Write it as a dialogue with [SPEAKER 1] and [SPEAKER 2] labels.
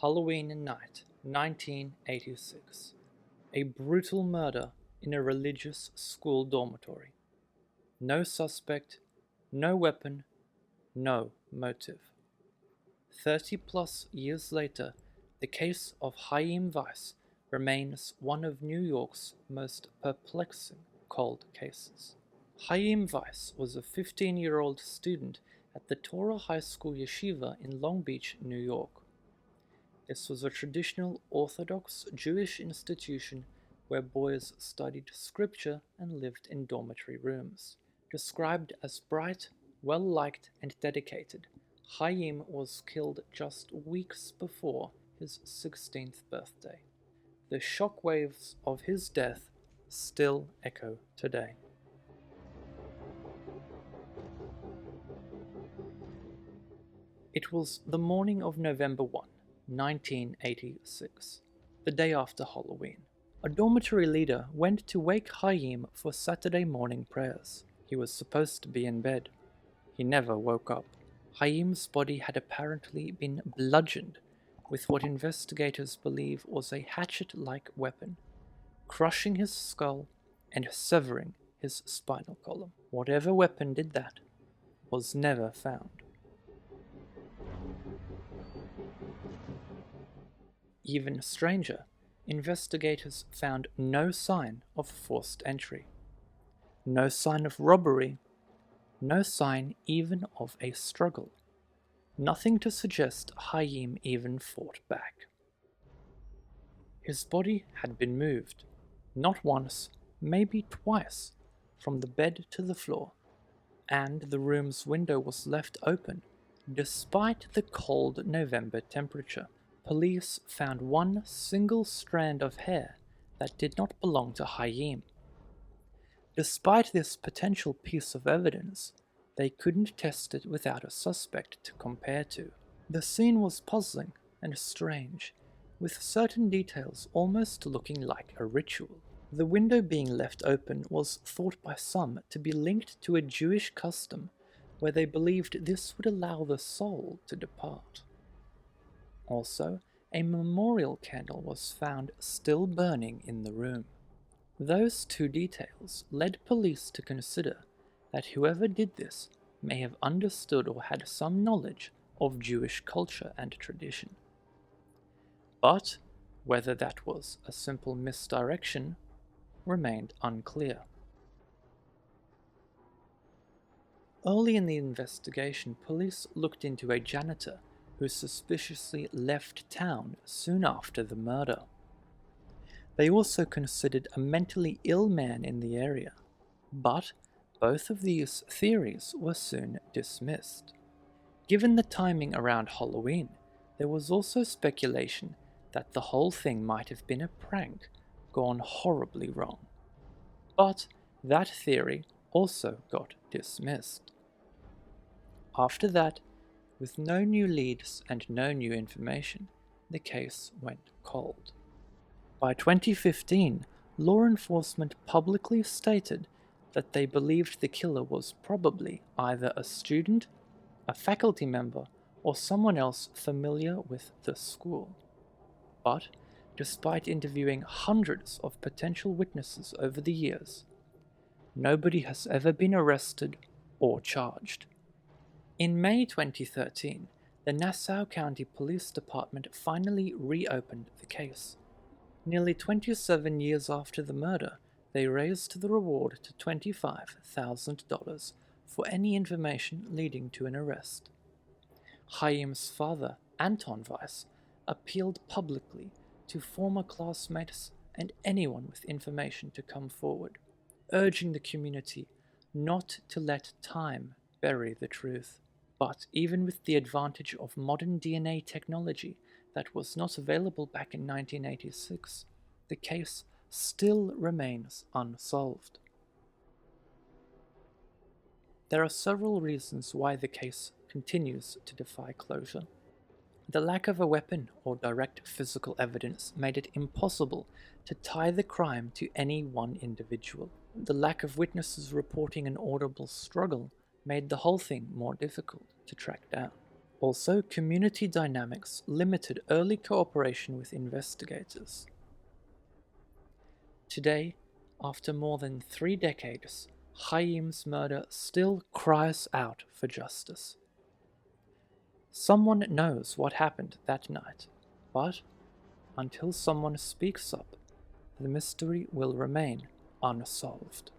[SPEAKER 1] Halloween night, 1986. A brutal murder in a religious school dormitory. No suspect, no weapon, no motive. 30 plus years later, the case of Chaim Weiss remains one of New York's most perplexing cold cases. Chaim Weiss was a 15-year-old student at the Torah High School Yeshiva in Long Beach, New York. This was a traditional Orthodox Jewish institution where boys studied scripture and lived in dormitory rooms. Described as bright, well-liked, and dedicated, Chaim was killed just weeks before his 16th birthday. The shockwaves of his death still echo today. It was the morning of November 1, 1986, the day after Halloween. A dormitory leader went to wake Chaim for Saturday morning prayers. He was supposed to be in bed. He never woke up. Chaim's body had apparently been bludgeoned with what investigators believe was a hatchet-like weapon, crushing his skull and severing his spinal column. Whatever weapon did that was never found. Even stranger, investigators found no sign of forced entry, no sign of robbery, no sign even of a struggle, nothing to suggest Chaim even fought back. His body had been moved, not once, maybe twice, from the bed to the floor, and the room's window was left open, despite the cold November temperature. Police found one single strand of hair that did not belong to Chaim. Despite this potential piece of evidence, they couldn't test it without a suspect to compare to. The scene was puzzling and strange, with certain details almost looking like a ritual. The window being left open was thought by some to be linked to a Jewish custom where they believed this would allow the soul to depart. Also, a memorial candle was found still burning in the room. Those two details led police to consider that whoever did this may have understood or had some knowledge of Jewish culture and tradition. But whether that was a simple misdirection remained unclear. Early in the investigation, police looked into a janitor who suspiciously left town soon after the murder. They also considered a mentally ill man in the area, but both of these theories were soon dismissed. Given the timing around Halloween, there was also speculation that the whole thing might have been a prank gone horribly wrong. But that theory also got dismissed. After that, with no new leads and no new information, the case went cold. By 2015, law enforcement publicly stated that they believed the killer was probably either a student, a faculty member, or someone else familiar with the school. But, despite interviewing hundreds of potential witnesses over the years, nobody has ever been arrested or charged. In May 2013, the Nassau County Police Department finally reopened the case. Nearly 27 years after the murder, they raised the reward to $25,000 for any information leading to an arrest. Chaim's father, Anton Weiss, appealed publicly to former classmates and anyone with information to come forward, urging the community not to let time bury the truth. But even with the advantage of modern DNA technology that was not available back in 1986, the case still remains unsolved. There are several reasons why the case continues to defy closure. The lack of a weapon or direct physical evidence made it impossible to tie the crime to any one individual. The lack of witnesses reporting an audible struggle made the whole thing more difficult to track down. Also, community dynamics limited early cooperation with investigators. Today, after more than 3 decades, Chaim's murder still cries out for justice. Someone knows what happened that night, but until someone speaks up, the mystery will remain unsolved.